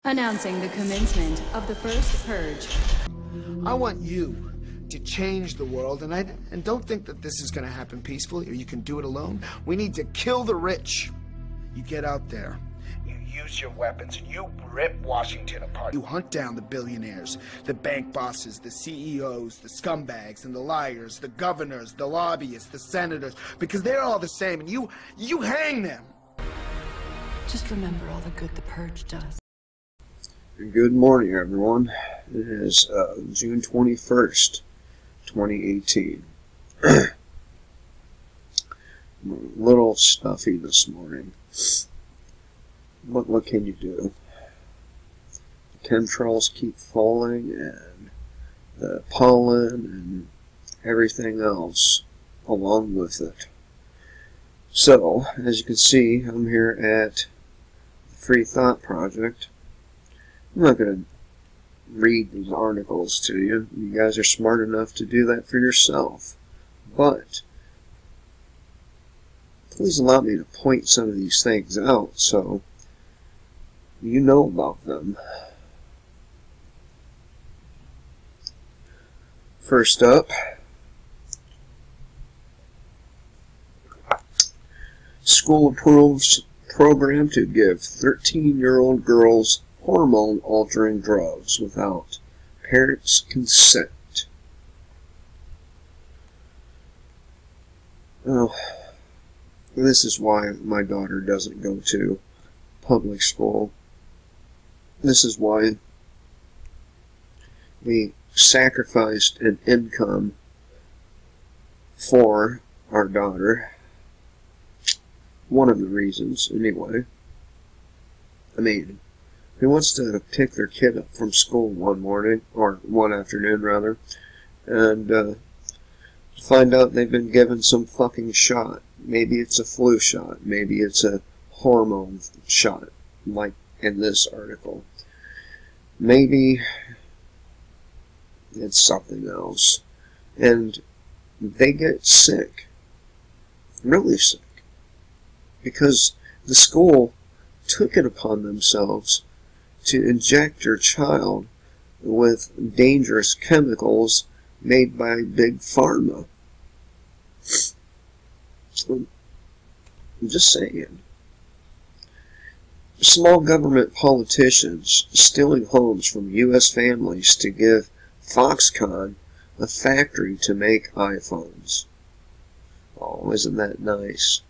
Announcing the commencement of the first purge. I want you to change the world, and don't think that this is going to happen peacefully or you can do it alone. We need to kill the rich. You get out there, you use your weapons, and you rip Washington apart. You hunt down the billionaires, the bank bosses, the CEOs, the scumbags, and the liars, the governors, the lobbyists, the senators, because they're all the same, and you hang them. Just remember all the good the purge does. Good morning, everyone. It is June 21st, 2018. I'm a little stuffy this morning. What can you do? The chemtrails keep falling, and the pollen and everything else along with it. So, as you can see, I'm here at the Free Thought Project. I'm not going to read these articles to you. You guys are smart enough to do that for yourself. But please allow me to point some of these things out so you know about them. First up, school approves program to give 13-year-old girls hormone-altering drugs without parents' consent. Oh, this is why my daughter doesn't go to public school. This is why we sacrificed an income for our daughter. One of the reasons, anyway. I mean, who wants to pick their kid up from school one morning, or one afternoon rather, and find out they've been given some fucking shot? Maybe it's a flu shot, maybe it's a hormone shot, like in this article. Maybe it's something else. And they get sick. Really sick. Because the school took it upon themselves to inject your child with dangerous chemicals made by Big Pharma. I'm just saying. Small government politicians stealing homes from U.S. families to give Foxconn a factory to make iPhones. Oh, isn't that nice?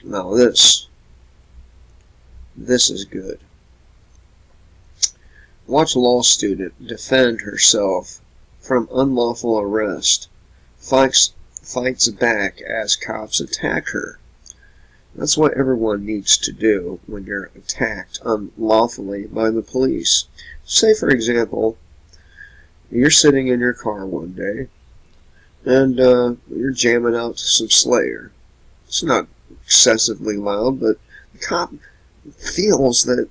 Now this is good. Watch law student defend herself from unlawful arrest. Fights back as cops attack her. That's what everyone needs to do when you're attacked unlawfully by the police. Say, for example, you're sitting in your car one day, and you're jamming out to some Slayer. It's not excessively loud, but the cop feels that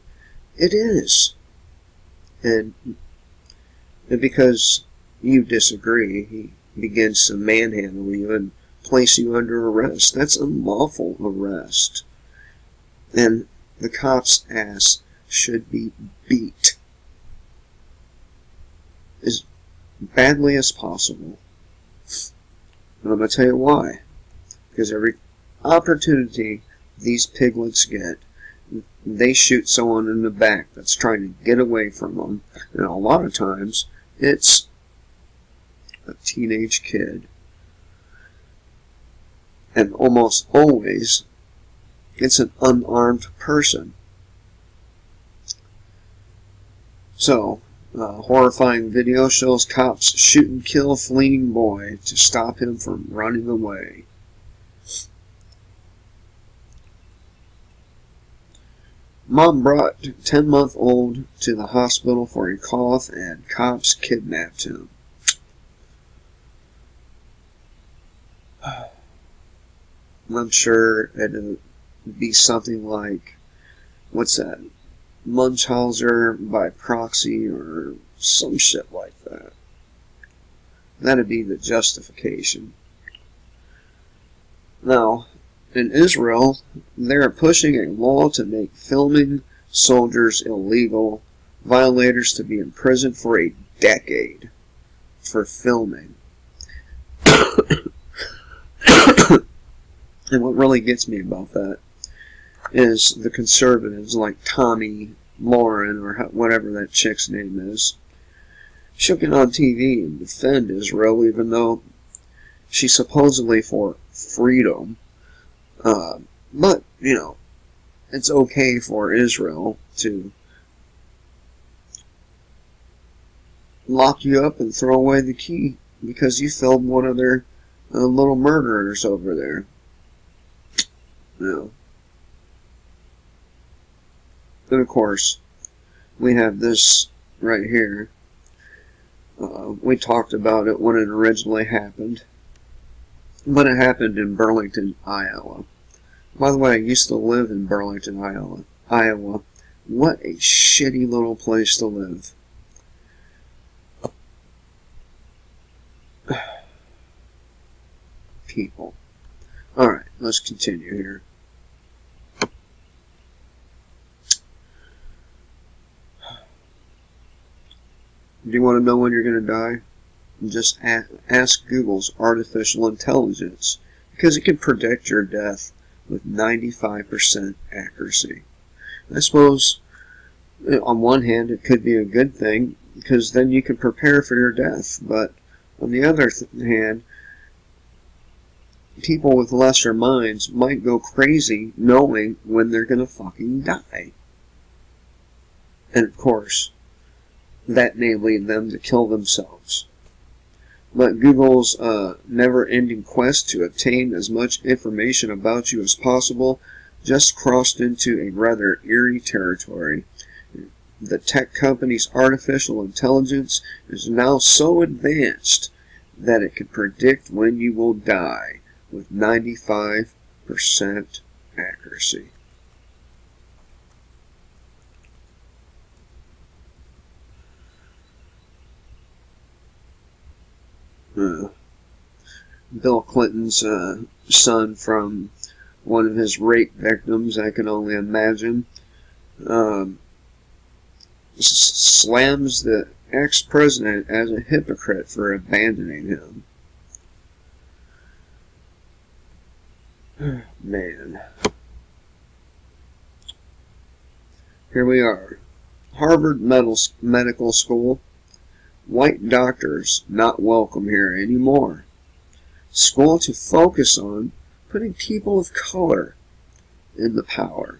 it is. And because you disagree, he begins to manhandle you and place you under arrest. That's unlawful arrest. And the cop's ass should be beat as badly as possible. And I'm going to tell you why. Because every opportunity these piglets get, they shoot someone in the back that's trying to get away from them. And a lot of times, it's a teenage kid. And almost always, it's an unarmed person. So, horrifying video shows cops shoot and kill fleeing boy to stop him from running away. Mom brought 10-month-old to the hospital for a cough and cops kidnapped him. I'm sure it'd be something like, what's that? Munchausen by proxy or some shit like that. That'd be the justification. Now, in Israel, they are pushing a law to make filming soldiers illegal, violators to be imprisoned for a decade for filming. And what really gets me about that is the conservatives like Tommy Lauren, or whatever that chick's name is. She'll get on TV and defend Israel even though she's supposedly for freedom. But, you know, it's okay for Israel to lock you up and throw away the key because you filmed one of their little murderers over there. You know. And of course, we have this right here. We talked about it when it originally happened. But it happened in Burlington, Iowa. By the way, I used to live in Burlington, Iowa. What a shitty little place to live. People. Alright, let's continue here. Do you want to know when you're going to die? Just ask Google's artificial intelligence, because it can predict your death with 95% accuracy. I suppose, on one hand, it could be a good thing, because then you can prepare for your death, but on the other hand, people with lesser minds might go crazy knowing when they're going to fucking die. And of course, that may lead them to kill themselves. But Google's never-ending quest to obtain as much information about you as possible just crossed into a rather eerie territory. The tech company's artificial intelligence is now so advanced that it can predict when you will die with 95% accuracy. Bill Clinton's son from one of his rape victims, I can only imagine, slams the ex-president as a hypocrite for abandoning him. Man. Here we are. Harvard Medical School. White doctors not welcome here anymore. School to focus on putting people of color in the power.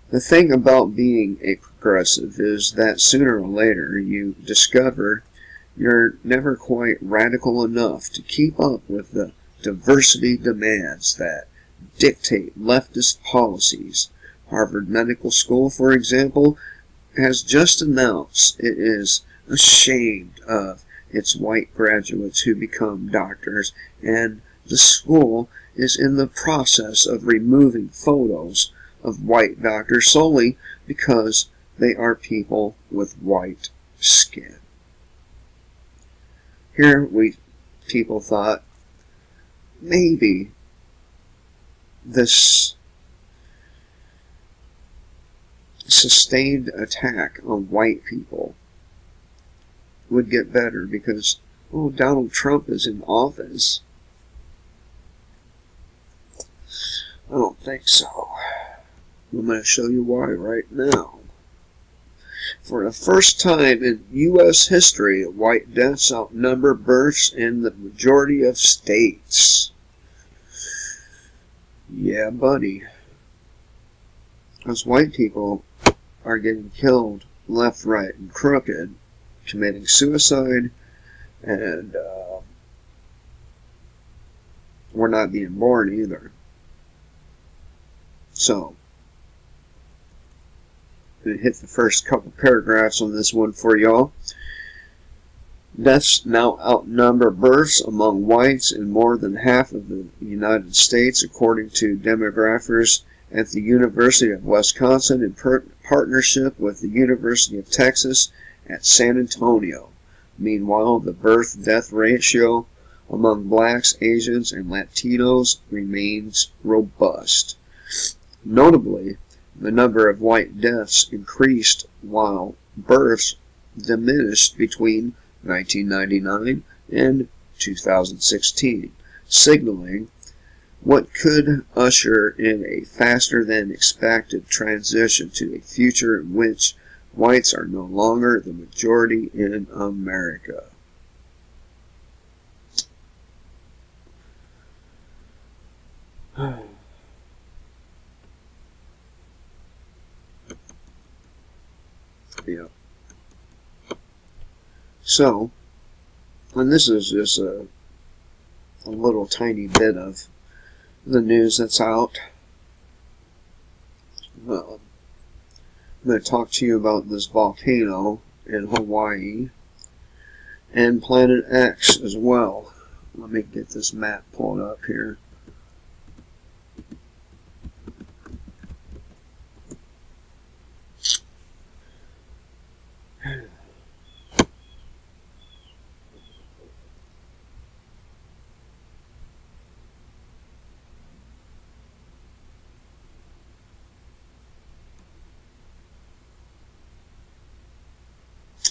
The thing about being a progressive is that sooner or later you discover you're never quite radical enough to keep up with the diversity demands that dictate leftist policies. Harvard Medical School, for example, has just announced it is ashamed of its white graduates who become doctors, and the school is in the process of removing photos of white doctors solely because they are people with white skin. Here people thought maybe this sustained attack on white people would get better because, oh, Donald Trump is in office. I don't think so. I'm going to show you why right now. For the first time in U.S. history, white deaths outnumber births in the majority of states. Yeah, buddy. Because white people are getting killed left, right, and crooked, committing suicide, and we're not being born either. So, I'm going to hit the first couple paragraphs on this one for y'all. Deaths now outnumber births among whites in more than half of the United States, according to demographers at the University of Wisconsin in partnership with the University of Texas at San Antonio. Meanwhile, the birth-death ratio among blacks, Asians, and Latinos remains robust. Notably, the number of white deaths increased while births diminished between 1999 and 2016, signaling what could usher in a faster than expected transition to a future in which whites are no longer the majority in America. Yeah. So, and this is just a little tiny bit of the news that's out. I'm going to talk to you about this volcano in Hawaii and Planet X as well. Let me get this map pulled up here.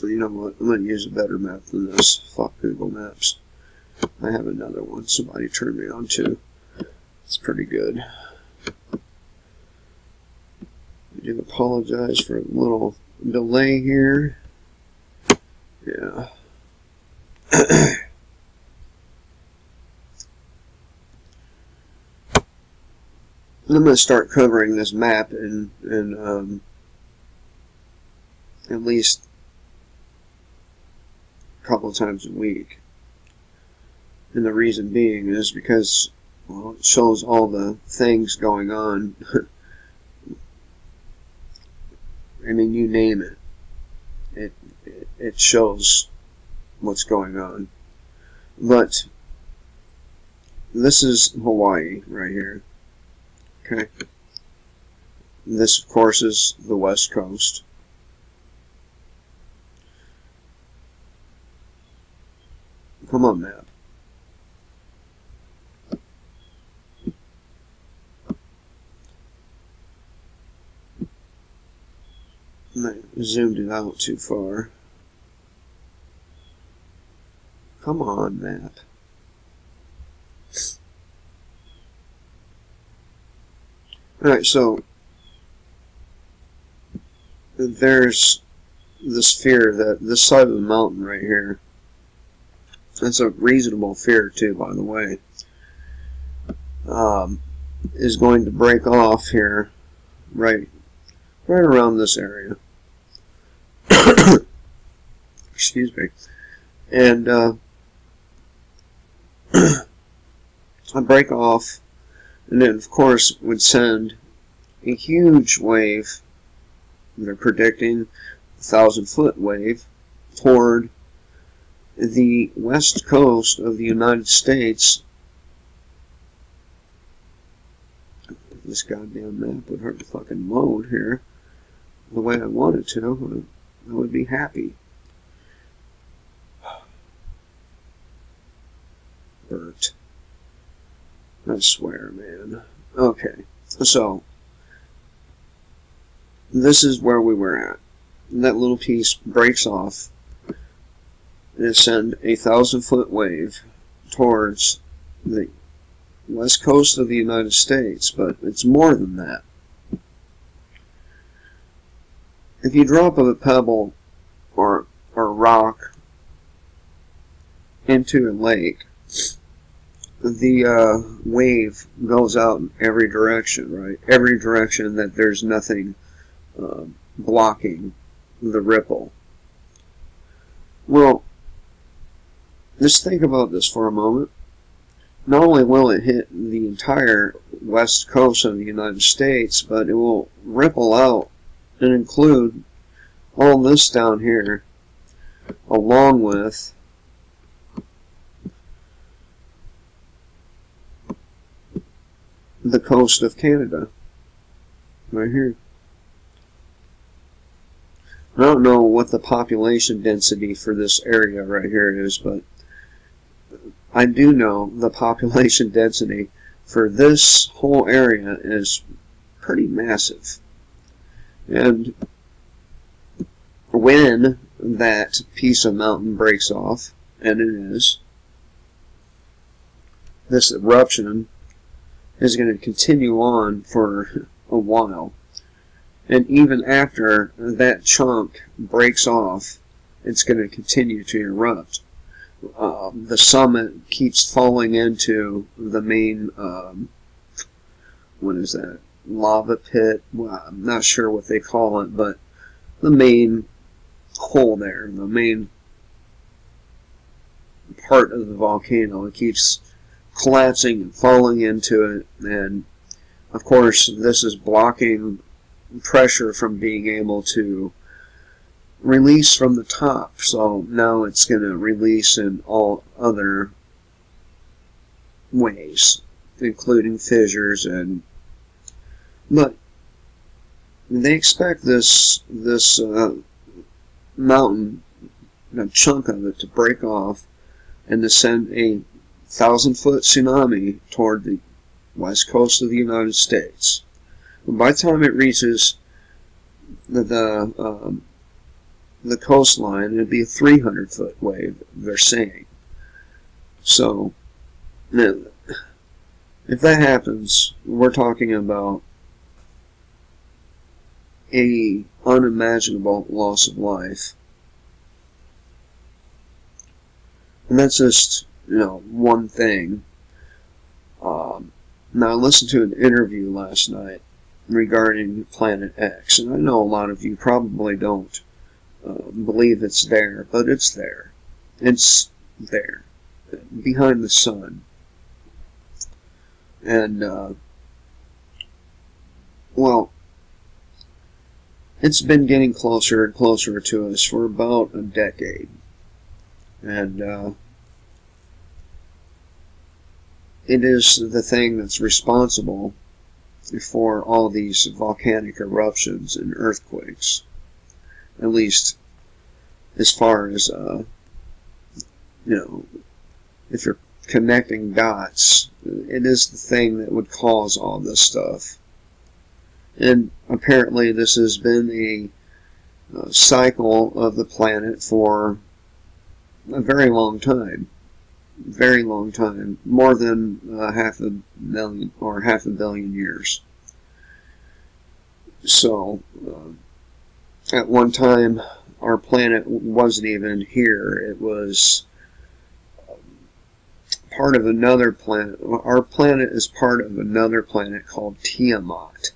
You know what? I'm going to use a better map than this. Fuck Google Maps. I have another one somebody turned me on to. It's pretty good. I do apologize for a little delay here. Yeah. I'm going to start covering this map in at least couple of times a week, and the reason being is because, well, it shows all the things going on. I mean, you name it, it shows what's going on. But this is Hawaii right here. Okay, this of course is the West Coast. Come on, map. I zoomed it out too far. Come on, map. Alright, so there's this fear that this side of the mountain right here, that's a reasonable fear too, by the way, is going to break off here right around this area. Excuse me. And a break off, and then of course would send a huge wave. They're predicting 1,000-foot wave toward the west coast of the United States. If this goddamn map would hurt the fucking load here the way I wanted to, I would be happy. Bert. I swear, man. Okay, so this is where we were at. That little piece breaks off and send a 1,000-foot wave towards the west coast of the United States, but it's more than that. If you drop a pebble or rock into a lake, the wave goes out in every direction, right? Every direction that there's nothing blocking the ripple. Well, just think about this for a moment. Not only will it hit the entire west coast of the United States, but it will ripple out and include all this down here, along with the coast of Canada, right here. I don't know what the population density for this area right here is, but I do know the population density for this whole area is pretty massive. And when that piece of mountain breaks off, and it is, this eruption is going to continue on for a while. And even after that chunk breaks off, it's going to continue to erupt. The summit keeps falling into the main, what is that, lava pit? Well, I'm not sure what they call it, but the main hole there, the main part of the volcano, it keeps collapsing and falling into it, and of course this is blocking pressure from being able to release from the top, so now it's going to release in all other ways, including fissures. But they expect this mountain, a chunk of it, to break off and to send a 1,000-foot tsunami toward the west coast of the United States. And by the time it reaches the coastline, it'd be a 300-foot wave, they're saying. So, if that happens, we're talking about a unimaginable loss of life. And that's just, one thing. Now, I listened to an interview last night regarding Planet X, and I know a lot of you probably don't believe it's there, but it's there. It's there, behind the sun. And, well, it's been getting closer and closer to us for about a decade. And, it is the thing that's responsible for all these volcanic eruptions and earthquakes. At least, as far as, if you're connecting dots, it is the thing that would cause all this stuff. And apparently this has been a cycle of the planet for a very long time. Very long time. More than half a billion years. So, at one time, our planet wasn't even here. It was part of another planet. Our planet is part of another planet called Tiamat.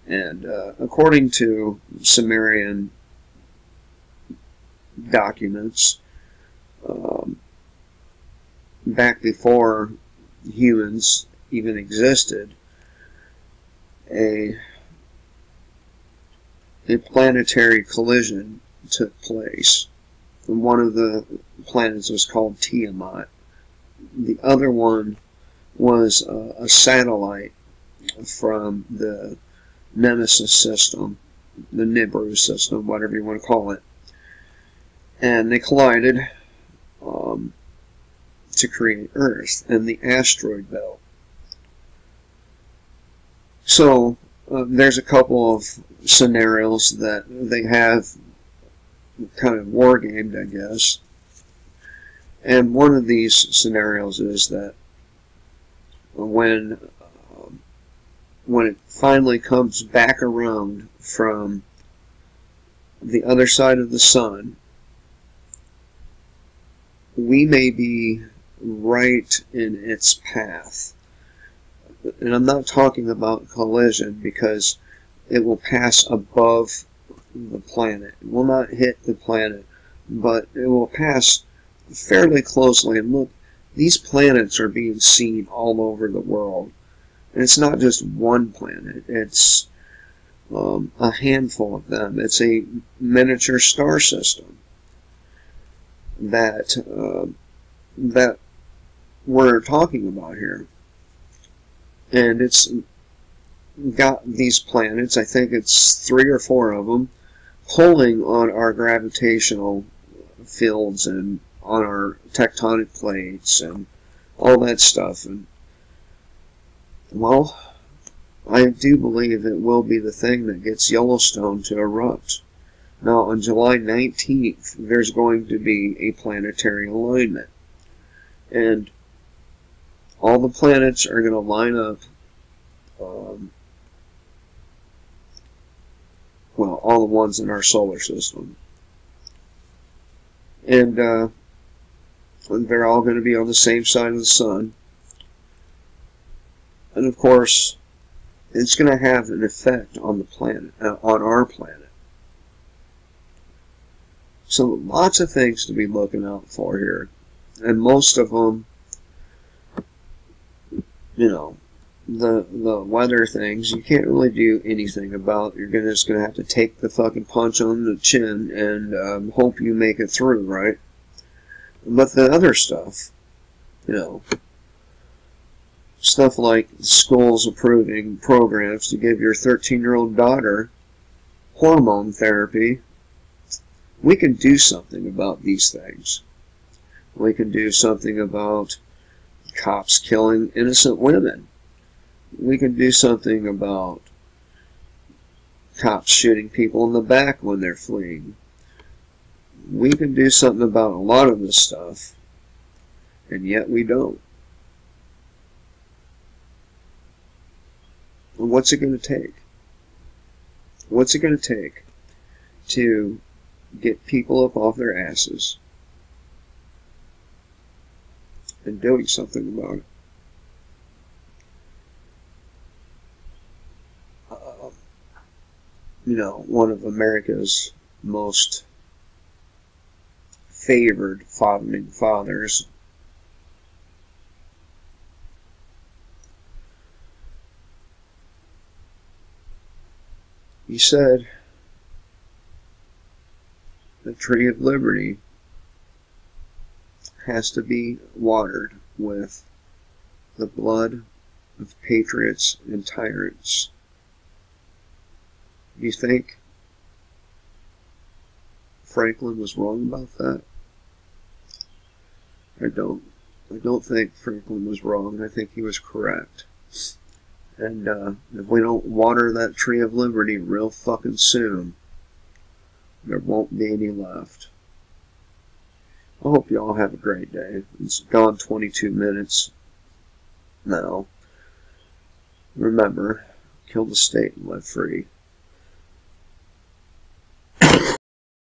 And according to Sumerian documents, back before humans even existed, a planetary collision took place. And one of the planets was called Tiamat. The other one was a satellite from the Nemesis system, the Nibiru system, whatever you want to call it. And they collided to create Earth and the asteroid belt. So there's a couple of scenarios that they have kind of war-gamed, I guess. And one of these scenarios is that when it finally comes back around from the other side of the sun, we may be right in its path. And I'm not talking about collision, because it will pass above the planet. It will not hit the planet, but it will pass fairly closely. And look, these planets are being seen all over the world. And it's not just one planet. It's a handful of them. It's a miniature star system that we're talking about here. And it's got these planets, I think it's 3 or 4 of them, pulling on our gravitational fields and on our tectonic plates and all that stuff. And, well, I do believe it will be the thing that gets Yellowstone to erupt. Now, on July 19th, there's going to be a planetary alignment. And all the planets are going to line up. Well, all the ones in our solar system. And they're all going to be on the same side of the sun. And of course, it's going to have an effect on the planet, on our planet. So lots of things to be looking out for here. And most of them, you know, the weather things, you can't really do anything about. You're just going to have to take the fucking punch on the chin and hope you make it through, right? But the other stuff, you know, stuff like schools approving programs to give your 13-year-old daughter hormone therapy, we can do something about these things. We can do something about cops killing innocent women. We can do something about cops shooting people in the back when they're fleeing. We can do something about a lot of this stuff, and yet we don't. And what's it going to take? What's it going to take to get people up off their asses and doing something about it? You know, one of America's most favored founding fathers, he said, the Tree of Liberty has to be watered with the blood of patriots and tyrants. Do you think Franklin was wrong about that? I don't. I don't think Franklin was wrong. I think he was correct. And if we don't water that Tree of Liberty real fucking soon, there won't be any left. I hope you all have a great day. It's gone 22 minutes now. Remember, kill the state and live free.